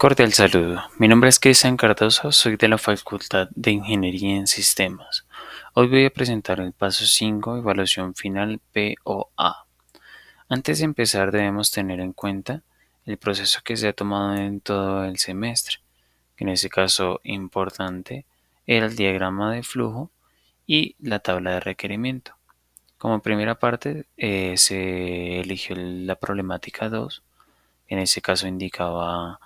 Cordial saludo. Mi nombre es Cristian Cardoso, soy de la Facultad de Ingeniería en Sistemas. Hoy voy a presentar el paso 5, evaluación final POA. Antes de empezar debemos tener en cuenta el proceso que se ha tomado en todo el semestre, que en este caso importante era el diagrama de flujo y la tabla de requerimiento. Como primera parte se eligió la problemática 2. En ese caso indicaba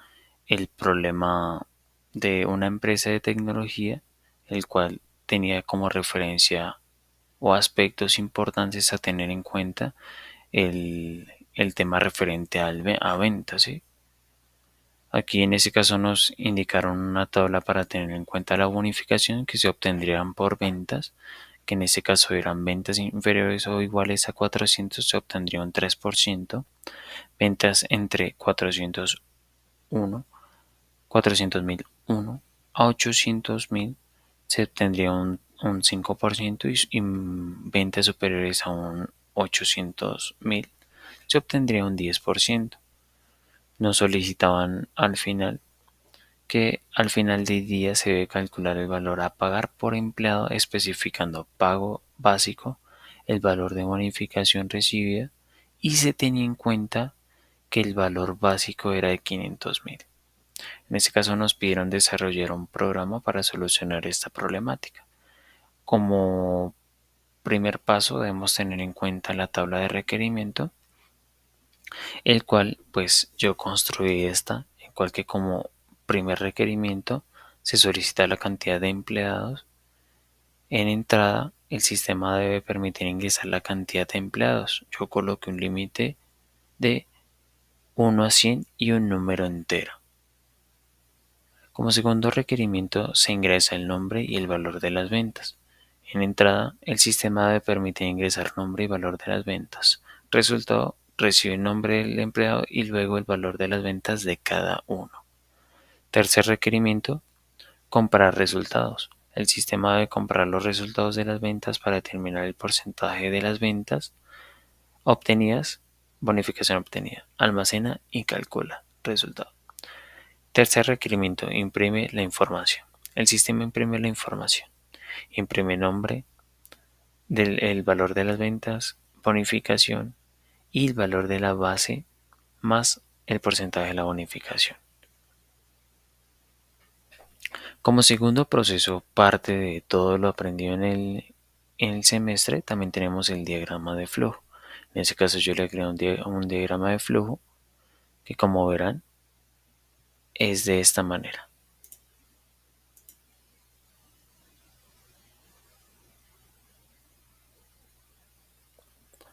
el problema de una empresa de tecnología, el cual tenía como referencia o aspectos importantes a tener en cuenta el tema referente a ventas, ¿sí? Aquí en ese caso nos indicaron una tabla para tener en cuenta la bonificación que se obtendrían por ventas, que en ese caso eran ventas inferiores o iguales a 400, se obtendría un 3%, ventas entre 400.000 a 800.000 se obtendría un 5% y ventas superiores a un 800.000 se obtendría un 10%. Nos solicitaban al final del día se debe calcular el valor a pagar por empleado especificando pago básico, el valor de bonificación recibida y se tenía en cuenta que el valor básico era de 500.000. En este caso nos pidieron desarrollar un programa para solucionar esta problemática. Como primer paso debemos tener en cuenta la tabla de requerimiento, el cual pues yo construí esta, en cual que como primer requerimiento se solicita la cantidad de empleados. En entrada, el sistema debe permitir ingresar la cantidad de empleados. Yo coloqué un límite de 1 a 100 y un número entero. Como segundo requerimiento se ingresa el nombre y el valor de las ventas. En entrada, el sistema debe permitir ingresar nombre y valor de las ventas. Resultado, recibe el nombre del empleado y luego el valor de las ventas de cada uno. Tercer requerimiento, comparar resultados. El sistema debe comparar los resultados de las ventas para determinar el porcentaje de las ventas obtenidas, bonificación obtenida. Almacena y calcula resultado. Tercer requerimiento, imprime la información. El sistema imprime la información. Imprime nombre, el valor de las ventas, bonificación y el valor de la base más el porcentaje de la bonificación. Como segundo proceso, parte de todo lo aprendido en el semestre, también tenemos el diagrama de flujo. En este caso yo le creé un diagrama de flujo que, como verán, es de esta manera.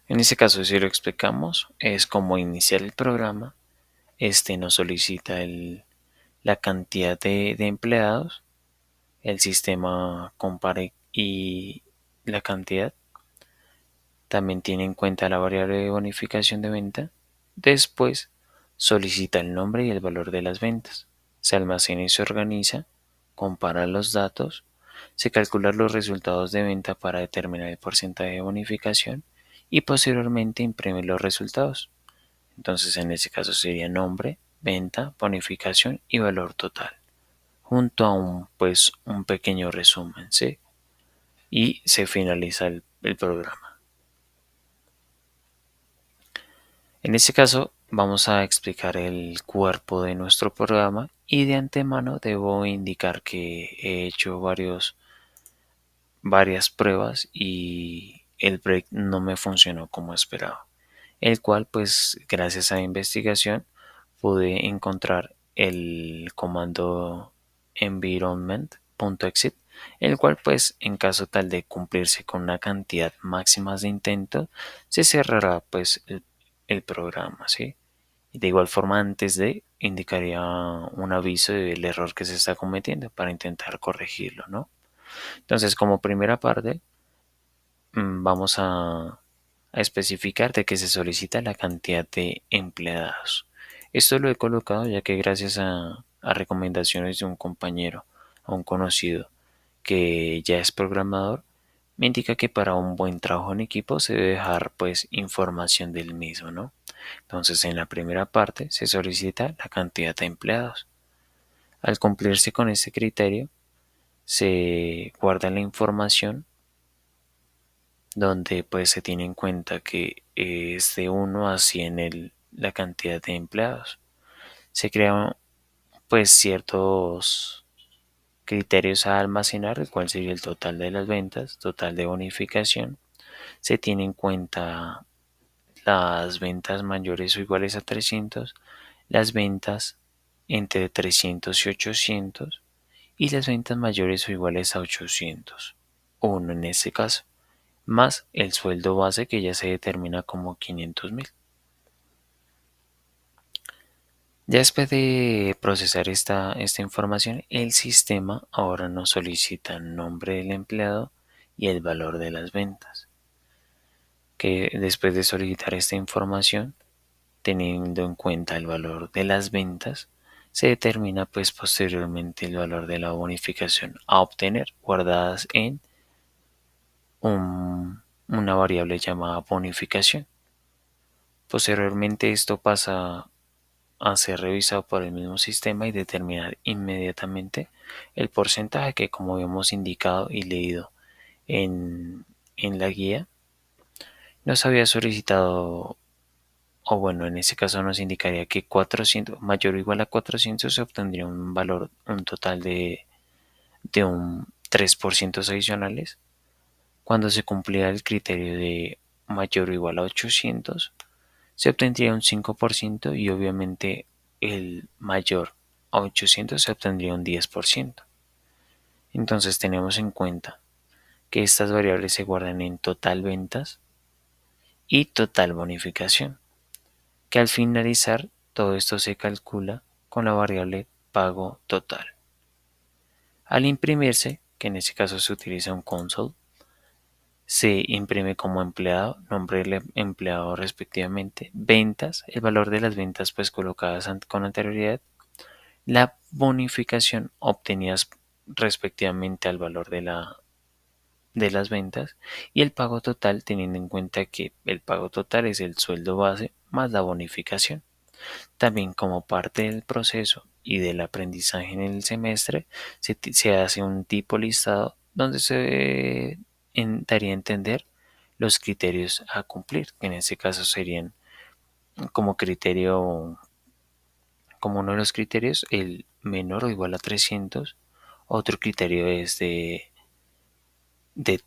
En este caso, si lo explicamos, es como iniciar el programa. Este nos solicita la cantidad de empleados. El sistema compara y la cantidad. También tiene en cuenta la variable de bonificación de venta. Después solicita el nombre y el valor de las ventas. Se almacena y se organiza. Compara los datos. Se calculan los resultados de venta para determinar el porcentaje de bonificación y posteriormente imprime los resultados. Entonces en este caso sería nombre, venta, bonificación y valor total, junto a un pequeño resumen, ¿sí? Y se finaliza el programa. En este caso vamos a explicar el cuerpo de nuestro programa y de antemano debo indicar que he hecho varias pruebas y el break no me funcionó como esperaba, el cual pues gracias a la investigación pude encontrar el comando environment.exit, el cual pues en caso tal de cumplirse con una cantidad máxima de intentos se cerrará pues el programa, ¿sí? Y de igual forma antes de indicaría un aviso del error que se está cometiendo para intentar corregirlo, ¿no? Entonces como primera parte vamos a especificar de que se solicita la cantidad de empleados. Esto lo he colocado ya que gracias a recomendaciones de un compañero, a un conocido que ya es programador, me indica que para un buen trabajo en equipo se debe dejar pues información del mismo, ¿no? Entonces en la primera parte se solicita la cantidad de empleados. Al cumplirse con este criterio, se guarda la información donde pues se tiene en cuenta que es de 1 a 100 la cantidad de empleados. Se crean pues ciertos criterios a almacenar, el cual sería el total de las ventas, total de bonificación. Se tiene en cuenta las ventas mayores o iguales a 300, las ventas entre 300 y 800 y las ventas mayores o iguales a 800, uno en este caso, más el sueldo base que ya se determina como 500.000. Ya después de procesar esta información, el sistema ahora nos solicita el nombre del empleado y el valor de las ventas. Que después de solicitar esta información, teniendo en cuenta el valor de las ventas, se determina pues posteriormente el valor de la bonificación a obtener guardadas en una variable llamada bonificación. Posteriormente esto pasa a ser revisado por el mismo sistema y determinar inmediatamente el porcentaje que, como habíamos indicado y leído en la guía, nos había solicitado, o bueno, en este caso nos indicaría que 400 mayor o igual a 400 se obtendría un total de un 3% adicionales. Cuando se cumplía el criterio de mayor o igual a 800, se obtendría un 5% y obviamente el mayor a 800 se obtendría un 10%. Entonces tenemos en cuenta que estas variables se guardan en total ventas y total bonificación, que al finalizar todo esto se calcula con la variable pago total. Al imprimirse, que en este caso se utiliza un console, se imprime como empleado, nombre del empleado respectivamente, ventas, el valor de las ventas pues colocadas con anterioridad, la bonificación obtenida respectivamente al valor de las ventas y el pago total, teniendo en cuenta que el pago total es el sueldo base más la bonificación. También como parte del proceso y del aprendizaje en el semestre se hace un tipo listado donde se daría a entender los criterios a cumplir, que en este caso serían como criterio, como uno de los criterios, el menor o igual a 300. Otro criterio es de, de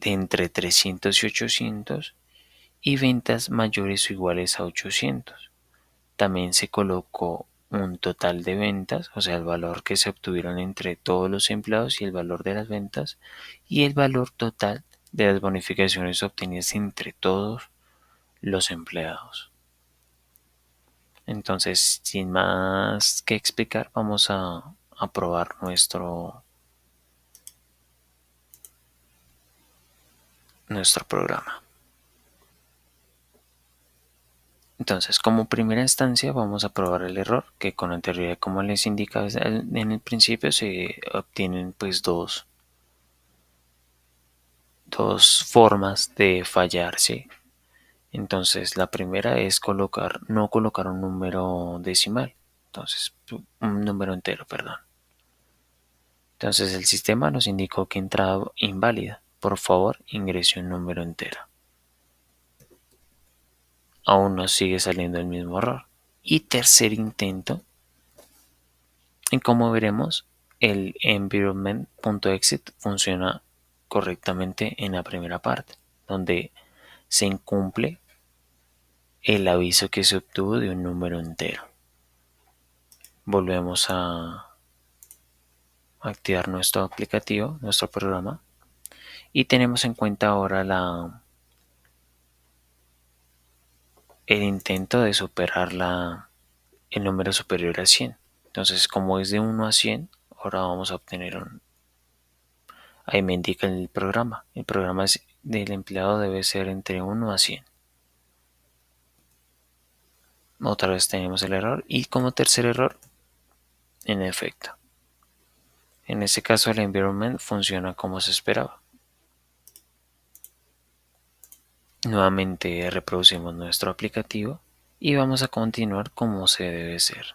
entre 300 y 800 y ventas mayores o iguales a 800. También se colocó un total de ventas, o sea, el valor que se obtuvieron entre todos los empleados y el valor de las ventas, y el valor total de las bonificaciones obtenidas entre todos los empleados. Entonces, sin más que explicar, vamos a probar nuestro programa. Entonces, como primera instancia, vamos a probar el error, que con anterioridad, como les indicaba en el principio, se obtienen pues dos formas de fallar, ¿sí? Entonces, la primera es no colocar un número decimal, entonces, un número entero, perdón. Entonces, el sistema nos indicó que entrada inválida. Por favor, ingrese un número entero. Aún nos sigue saliendo el mismo error. Y tercer intento, y como veremos, el environment.exit funciona correctamente en la primera parte, donde se incumple el aviso que se obtuvo de un número entero. Volvemos a activar nuestro aplicativo, nuestro programa, y tenemos en cuenta ahora el intento de superar el número superior a 100. Entonces, como es de 1 a 100, ahora vamos a obtener ahí me indica el programa. El programa del empleado debe ser entre 1 a 100. Otra vez tenemos el error. Y como tercer error, en efecto. En este caso el environment funciona como se esperaba. Nuevamente reproducimos nuestro aplicativo y vamos a continuar como se debe ser.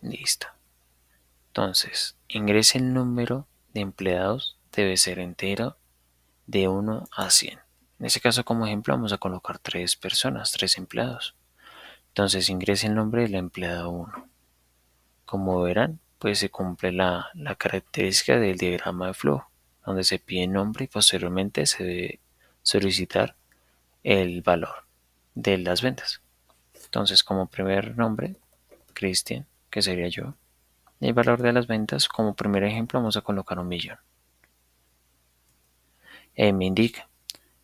Listo. Entonces, ingrese el número de empleados, debe ser entero de 1 a 100. En este caso, como ejemplo, vamos a colocar 3 personas, 3 empleados. Entonces, ingrese el nombre del empleado 1. Como verán, pues se cumple la característica del diagrama de flujo, donde se pide nombre y posteriormente se debe solicitar el valor de las ventas. Entonces, como primer nombre, Cristian, que sería yo. Y el valor de las ventas, como primer ejemplo, vamos a colocar 1.000.000. Me indica,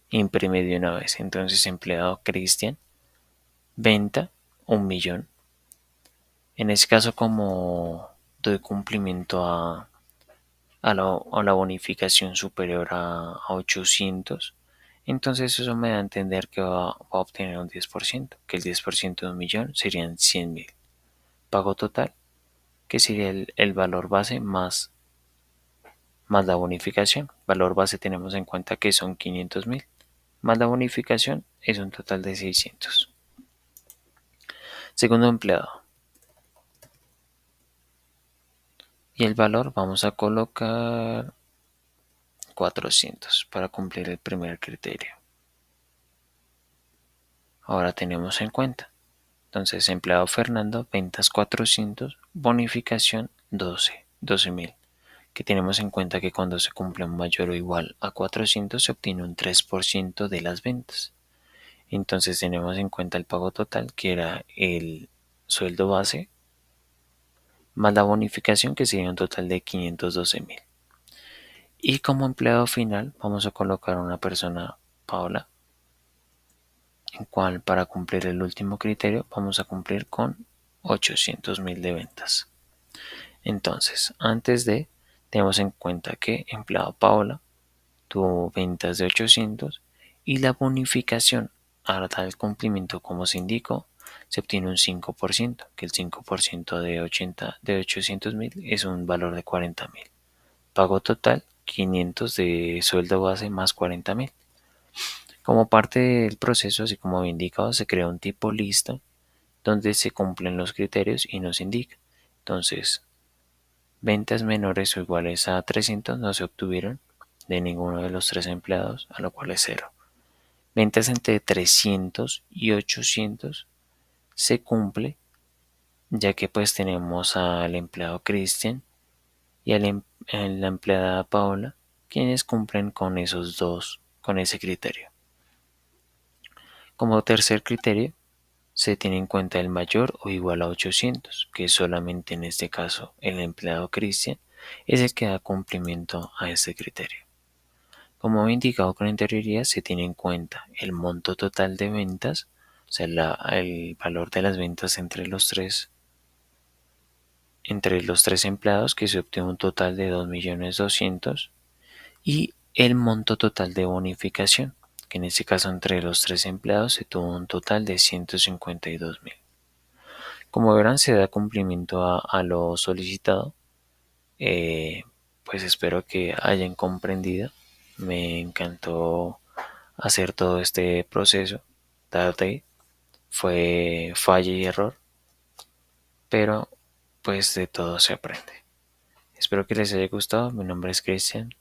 imprime de una vez. Entonces, empleado Cristian, venta 1.000.000. En este caso, como doy cumplimiento a la bonificación superior a 800, entonces eso me da a entender que va a obtener un 10%, que el 10% de 1.000.000 serían 100.000. Pago total, que sería el valor base más la bonificación. Valor base tenemos en cuenta que son 500.000, más la bonificación es un total de 600. Segundo empleado. Y el valor vamos a colocar 400 para cumplir el primer criterio. Ahora tenemos en cuenta. Entonces, empleado Fernando, ventas 400, bonificación 12.000. Que tenemos en cuenta que cuando se cumple un mayor o igual a 400 se obtiene un 3% de las ventas. Entonces tenemos en cuenta el pago total, que era el sueldo base, más la bonificación, que sería un total de 512.000. Y como empleado final vamos a colocar a una persona, Paola, en cual para cumplir el último criterio vamos a cumplir con 800.000 de ventas. Entonces, tenemos en cuenta que empleado Paola tuvo ventas de 800 y la bonificación a tal cumplimiento como se indicó se obtiene un 5%, que el 5% de 800.000 es un valor de 40.000. Pago total 500 de sueldo base más 40.000. Como parte del proceso, así como había indicado, se crea un tipo lista donde se cumplen los criterios y nos indica. Entonces, ventas menores o iguales a 300 no se obtuvieron de ninguno de los 3 empleados, a lo cual es 0. Ventas entre 300 y 800 se cumple, ya que pues tenemos al empleado Cristian y a la empleada Paola, quienes cumplen con esos dos, con ese criterio. Como tercer criterio, se tiene en cuenta el mayor o igual a 800, que solamente en este caso el empleado Cristian es el que da cumplimiento a este criterio. Como he indicado con anterioridad, se tiene en cuenta el monto total de ventas, o sea, el valor de las ventas entre los tres empleados, que se obtiene un total de 2.200.000, y el monto total de bonificación, que en este caso entre los 3 empleados se tuvo un total de 152.000. Como verán, se da cumplimiento a lo solicitado. Eh, pues espero que hayan comprendido. Me encantó hacer todo este proceso. Tarde, fue falla y error, pero pues de todo se aprende. Espero que les haya gustado. Mi nombre es Cristian.